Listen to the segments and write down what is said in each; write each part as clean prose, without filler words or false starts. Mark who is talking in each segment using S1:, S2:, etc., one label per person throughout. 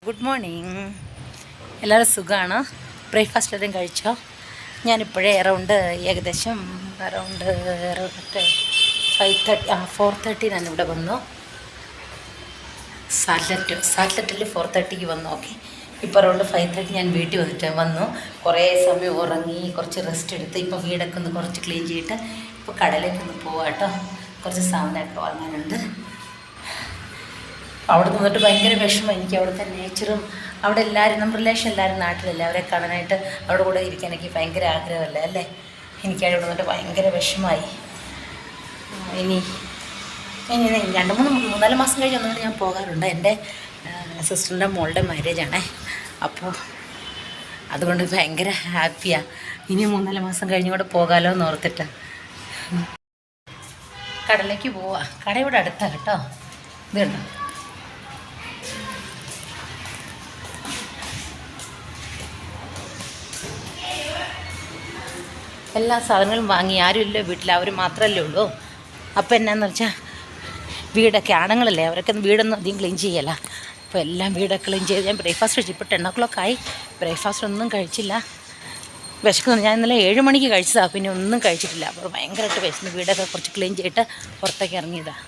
S1: Good morning. എല്ലാവരും സുഖമാണ്? Breakfast എല്ലാം കഴിച്ചോ? ഞാനിപ്പോഴേ ഏകദേശം അറൗണ്ട് 4:30 ഞാനിവിടെ വന്നു. സാറ്റലറ്റിൽ 4:30 വന്നു. ഓക്കെ, ഇപ്പോൾ അറൗണ്ട് 5:30 ഞാൻ വീട്ടിൽ വന്നു. കുറേ സമയം ഉറങ്ങി, കുറച്ച് റെസ്റ്റ് എടുത്ത് ഇപ്പോൾ വീടൊക്കെ ഒന്ന് കുറച്ച് ക്ലീൻ ചെയ്തിട്ട് ഇപ്പോൾ കടയിലേക്കൊന്ന് പോവാം കേട്ടോ. കുറച്ച് സാധനമൊക്കെ വാങ്ങാനുണ്ട്. അവിടെ നിന്നിട്ട് ഭയങ്കര വിഷമം. എനിക്ക് അവിടുത്തെ നേച്ചറും അവിടെ എല്ലാവരും നമ്മുടെ റിലേഷൻ എല്ലാവരും നാട്ടിലല്ലേ, അവരെ കാണാനായിട്ട് അവിടെ കൂടെ ഇരിക്കാൻ എനിക്ക് ഭയങ്കര ആഗ്രഹമല്ലേ അല്ലേ. എനിക്ക് അവിടെ നിന്നിട്ട് ഭയങ്കര വിഷമമായി. ഇനി 3-4 മാസം കഴിഞ്ഞ് ഒന്നുകൊണ്ട് ഞാൻ പോകാറുണ്ട്. എൻ്റെ സിസ്റ്ററിൻ്റെ മോളുടെ മാരേജാണേ. അപ്പോൾ അതുകൊണ്ട് ഭയങ്കര ഹാപ്പിയാണ്. ഇനി 3-4 മാസം കഴിഞ്ഞുകൂടെ പോകാമല്ലോ എന്ന് ഓർത്തിട്ട് കടയിലേക്ക് പോവാം. കട ഇവിടെ അടുത്താണ് കേട്ടോ. ഇത് കണ്ടോ, എല്ലാ സാധനങ്ങളും വാങ്ങി. ആരുമില്ല വീട്ടിൽ, അവർ മാത്രമല്ലേ ഉള്ളൂ. അപ്പോൾ എന്നാന്ന് വെച്ചാൽ വീടൊക്കെ ആണുങ്ങളല്ലേ, അവരൊക്കെ വീടൊന്നും അധികം ക്ലീൻ ചെയ്യല്ല. അപ്പോൾ എല്ലാം വീടൊക്കെ ക്ലീൻ ചെയ്ത് ഞാൻ ബ്രേക്ക്ഫാസ്റ്റ് കഴിച്ചു. ഇപ്പോൾ 10 o'clock ആയി. ബ്രേക്ക്ഫാസ്റ്റ് ഒന്നും കഴിച്ചില്ല. വിശക്കുന്നു. ഞാൻ ഇന്നലെ 7 മണിക്ക് കഴിച്ചതാണ്, പിന്നെ ഒന്നും കഴിച്ചിട്ടില്ല. അപ്പോൾ ഭയങ്കരമായിട്ട് വിശന്ന് വീടൊക്കെ കുറച്ച് ക്ലീൻ ചെയ്തിട്ട് പുറത്തേക്ക് ഇറങ്ങിയതാണ്.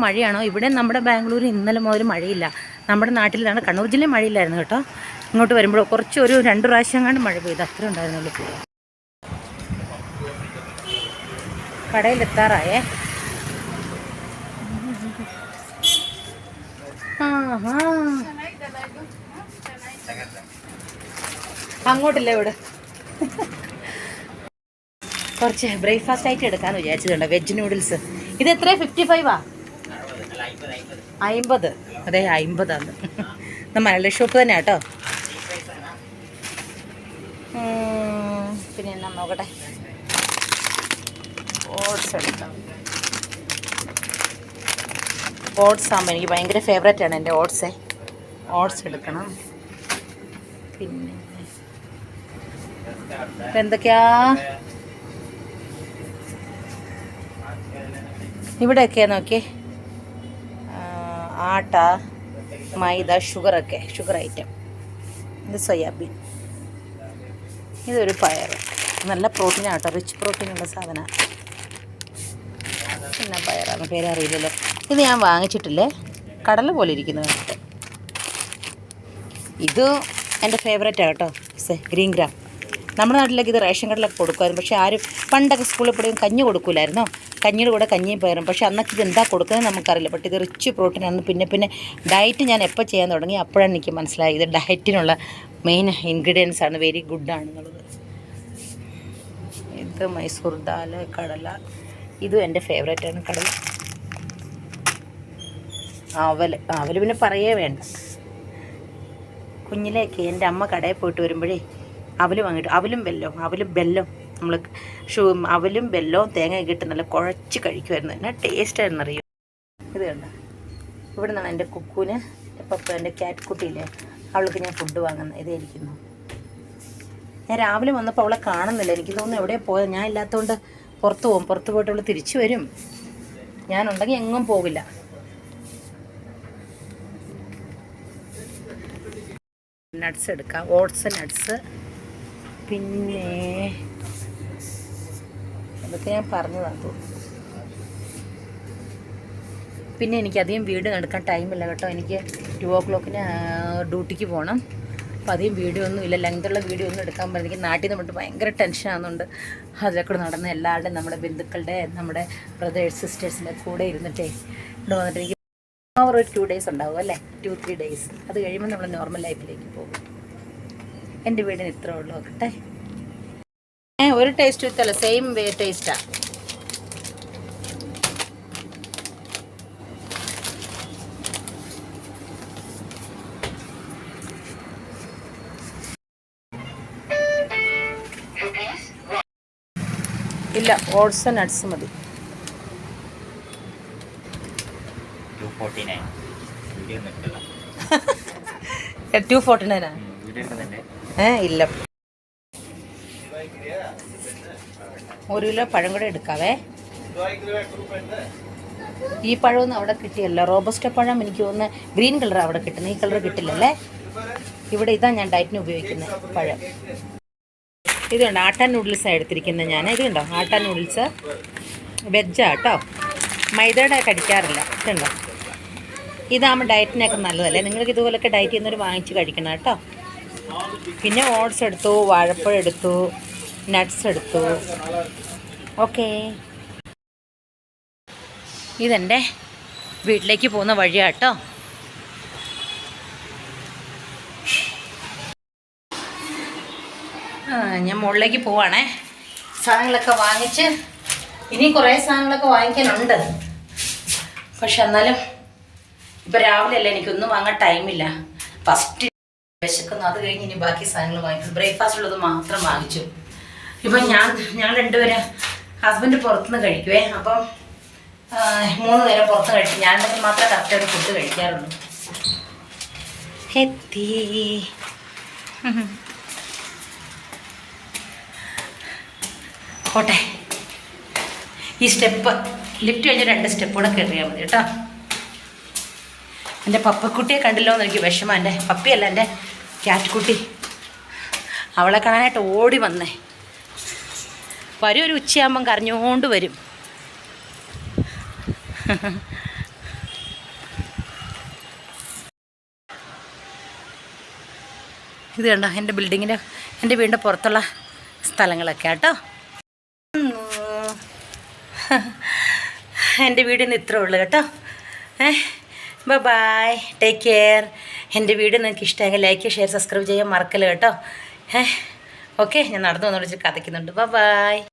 S1: മഴയാണോ? ഇവിടെ നമ്മുടെ ബാംഗ്ലൂർ ഇന്നലെ മുതൽ മഴയില്ല. നമ്മുടെ നാട്ടിലാണ്, കണ്ണൂർ ജില്ലയിൽ മഴയില്ലായിരുന്നു കേട്ടോ. ഇങ്ങോട്ട് വരുമ്പോൾ കുറച്ച് ഒരു 2 പ്രാവശ്യം കണ്ട് മഴ പെയ്തു, അത്രയും ഉണ്ടായിരുന്നുള്ളൂ. കടയിലെത്താറായേ. അങ്ങോട്ടില്ലേ ഇവിടെ. കുറച്ച് ബ്രേക്ക്ഫാസ്റ്റ് ആയിട്ട് എടുക്കാമെന്ന് വിചാരിച്ചതുണ്ട്. Veg noodles. ഇത് എത്ര? 55 50. അതെ, 50 മലയാളി ഷോപ്പ് തന്നെ കേട്ടോ. പിന്നെ എന്നാ നോക്കട്ടെ, ഓട്സ് എടുക്കാം. ഓട്സ് ആകുമ്പോൾ എനിക്ക് ഭയങ്കര ഫേവറേറ്റാണ് എൻ്റെ ഓട്സ് എടുക്കണം. പിന്നെ എന്തൊക്കെയാ ഇവിടെയൊക്കെയാ നോക്കിയേ. ആട്ട, മൈദ, ഷുഗർ ഐറ്റം. ഇത് സോയാബീൻ, ഇതൊരു പയർ. നല്ല പ്രോട്ടീനാണ് കേട്ടോ, റിച്ച് പ്രോട്ടീനുള്ള സാധനമാണ്. പിന്നെ പയറാണ്, പേരറിയില്ലല്ലോ. ഇത് ഞാൻ വാങ്ങിച്ചിട്ടില്ലേ, കടല പോലെ ഇരിക്കുന്നത്. ഇത് എൻ്റെ ഫേവറേറ്റാണ് കേട്ടോ, ഗ്രീൻ ഗ്രാം. നമ്മുടെ നാട്ടിലേക്ക് ഇത് റേഷൻ കടലൊക്കെ കൊടുക്കുമായിരുന്നു. പക്ഷേ ആരും പണ്ടൊക്കെ സ്കൂളിൽ പോയി കഞ്ഞി കൊടുക്കില്ലായിരുന്നോ, കഞ്ഞിയുടെ കൂടെ കഞ്ഞിയും പയറും. പക്ഷേ അന്നൊക്കെ ഇത് എന്താ കൊടുക്കുന്നത് നമുക്കറിയില്ല. ബട്ട് ഇത് റിച്ച് പ്രോട്ടീനാണ്. പിന്നെ ഡയറ്റ് ഞാൻ എപ്പോൾ ചെയ്യാൻ തുടങ്ങി അപ്പോഴാണ് എനിക്ക് മനസ്സിലായി ഇത് ഡയറ്റിനുള്ള മെയിൻ ഇൻഗ്രീഡിയൻസ് ആണ്, വെരി ഗുഡാണെന്നുള്ളത്. ഇത് മൈസൂർ ദാൽ, കടല. ഇതും എൻ്റെ ഫേവറേറ്റാണ്, കടല. അവൽ പിന്നെ പറയേ വേണ്ട. കുഞ്ഞിലേക്ക് എൻ്റെ അമ്മ കടയിൽ പോയിട്ട് വരുമ്പോഴേ അവൽ വാങ്ങിയിട്ട്, അവലും ബെല്ലവും നമ്മൾ അവലും ബെല്ലവും തേങ്ങയൊക്കെ ഇട്ട് നല്ല കുഴച്ച് കഴിക്കുമായിരുന്നു. എന്നാ ടേസ്റ്റായിരുന്നു അറിയും. ഇത് കണ്ട, ഇവിടെ നിന്നാണ് എൻ്റെ കുക്കുവിന്, എൻ്റെ ക്യാറ്റ് കുട്ടിയില്ലേ, അവൾക്ക് ഞാൻ ഫുഡ് വാങ്ങുന്നത്. ഇതായിരിക്കുന്നു. ഞാൻ രാവിലെ വന്നപ്പോൾ അവളെ കാണുന്നില്ല. എനിക്ക് തോന്നുന്നു എവിടെ പോയത്. ഞാൻ ഇല്ലാത്തതുകൊണ്ട് പുറത്ത് പോയിട്ട് അവൾ തിരിച്ചു വരും. ഞാനുണ്ടെങ്കിൽ എങ്ങും പോവില്ല. നട്ട്സ് എടുക്കാം, ഓട്സ് നട്ട്സ്. പിന്നെ അതൊക്കെ ഞാൻ പറഞ്ഞതാണ് തോന്നുന്നു. പിന്നെ എനിക്കധികം വീഡിയോ എടുക്കാൻ ടൈമില്ല കേട്ടോ. എനിക്ക് 2 o'clock ഡ്യൂട്ടിക്ക് പോകണം. അപ്പോൾ അധികം വീഡിയോ ഒന്നും ഇല്ല, ലെങ്തുള്ള വീഡിയോ ഒന്നും എടുക്കാൻ പറ്റില്ല. എനിക്ക് നാട്ടിൽ നിന്ന് ഭയങ്കര ടെൻഷനാകുന്നുണ്ട്. അതിലൊക്കെ നടന്ന എല്ലാവരുടെയും, നമ്മുടെ ബന്ധുക്കളുടെ, നമ്മുടെ ബ്രദേഴ്സ് സിസ്റ്റേഴ്സിൻ്റെ കൂടെ ഇരുന്നിട്ടേ ഇവിടെ വന്നിട്ട് എനിക്ക് ഒരു 2 days ഉണ്ടാവും അല്ലേ, 2-3 days. അത് കഴിയുമ്പോൾ നമ്മൾ നോർമൽ ലൈഫിലേക്ക് പോകും. എൻ്റെ വീടിന് ഇത്ര ഉള്ളു. നോക്കട്ടെ, ഒരു ടേസ്റ്റ് വിത്തല്ല, സെയിം ടേസ്റ്റാണ്. ഇല്ല, ഓട്സ് നട്ട്സ് മതി.
S2: 249.
S1: 249. ഇല്ല. 1 കിലോ പഴം കൂടെ എടുക്കാവേ. ഈ പഴമൊന്നും അവിടെ കിട്ടിയല്ലോ. റോബസ്റ്റ പഴം എനിക്ക് തോന്നുന്നു ഗ്രീൻ കളർ അവിടെ കിട്ടുന്നത്, ഈ കളർ കിട്ടില്ലല്ലേ. ഇവിടെ ഇതാ ഞാൻ ഡയറ്റിന് ഉപയോഗിക്കുന്നത് പഴം. ഇതുണ്ട് ആട്ട നൂഡിൽസാണ് എടുത്തിരിക്കുന്നത് ഞാൻ. ഇതുണ്ടോ ആട്ട നൂഡിൽസ് വെജാ കേട്ടോ, മൈദയുടെ കടിക്കാറില്ല. ഇതുണ്ടോ, ഇതാകുമ്പോൾ ഡയറ്റിനൊക്കെ നല്ലതല്ലേ. നിങ്ങൾക്ക് ഇതുപോലൊക്കെ ഡയറ്റ് ചെയ്യുന്നവർ വാങ്ങിച്ച് കഴിക്കണം കേട്ടോ. പിന്നെ ഓട്സ് എടുത്തു, വാഴപ്പഴം എടുത്തു, നട്ട്സ് എടുത്തു. ഓക്കേ, ഇതെൻ്റെ വീട്ടിലേക്ക് പോകുന്ന വഴിയാട്ടോ. ഞാൻ മുകളിലേക്ക് പോവാണേ. സാധനങ്ങളൊക്കെ വാങ്ങിച്ച് ഇനി കുറേ സാധനങ്ങളൊക്കെ വാങ്ങിക്കാനുണ്ട്. പക്ഷെ എന്നാലും ഇപ്പം രാവിലെ അല്ലേ, എനിക്കൊന്നും വാങ്ങാൻ ടൈമില്ല. ഫസ്റ്റ് വിശക്കുന്നു, അത് കഴിഞ്ഞ് ഇനി ബാക്കി സാധനങ്ങൾ വാങ്ങിക്കും. ബ്രേക്ക്ഫാസ്റ്റുള്ളത് മാത്രം വാങ്ങിച്ചു. ഇപ്പം ഞങ്ങൾ രണ്ടുപേരും ഹസ്ബൻഡ് പുറത്തുനിന്ന് കഴിക്കുവേ. അപ്പം 3 നേരം പുറത്ത് കഴിക്കും. ഞാൻ മാത്രമേ കറക്റ്റായിട്ട് ഫുഡ് കഴിക്കാറുള്ളൂ. എത്തി. പോട്ടെ. ഈ സ്റ്റെപ്പ് ലിഫ്റ്റ് കഴിഞ്ഞ് 2 സ്റ്റെപ്പ് കൂടെ കയറിയാൽ മതി കേട്ടോ. എൻ്റെ പപ്പക്കുട്ടിയെ കണ്ടില്ലോ എന്ന് എനിക്ക് വിഷമം. എൻ്റെ പപ്പിയല്ല, എൻ്റെ ക്യാറ്റ്. അവളെ കാണാനായിട്ട് ഓടി വന്നേ. വരും, ഒരു ഉച്ചയാകുമ്പം കരഞ്ഞുകൊണ്ട് വരും. ഇത് കണ്ടോ എൻ്റെ ബിൽഡിങ്ങിൻ്റെ, എൻ്റെ വീടിൻ്റെ പുറത്തുള്ള സ്ഥലങ്ങളൊക്കെ കേട്ടോ. എൻ്റെ വീടിന്ന് ഇത്രേ ഉള്ളൂ കേട്ടോ. Bye, take care. എൻ്റെ വീഡിയോ നിങ്ങൾക്ക് ഇഷ്ടമെങ്കിൽ ലൈക്ക്, ഷെയർ, സബ്സ്ക്രൈബ് ചെയ്യാൻ മറക്കല്ല കേട്ടോ. ഓക്കെ, ഞാൻ നടന്നു വന്നോളിച്ച് കഥയ്ക്കുന്നുണ്ട്. ബൈ.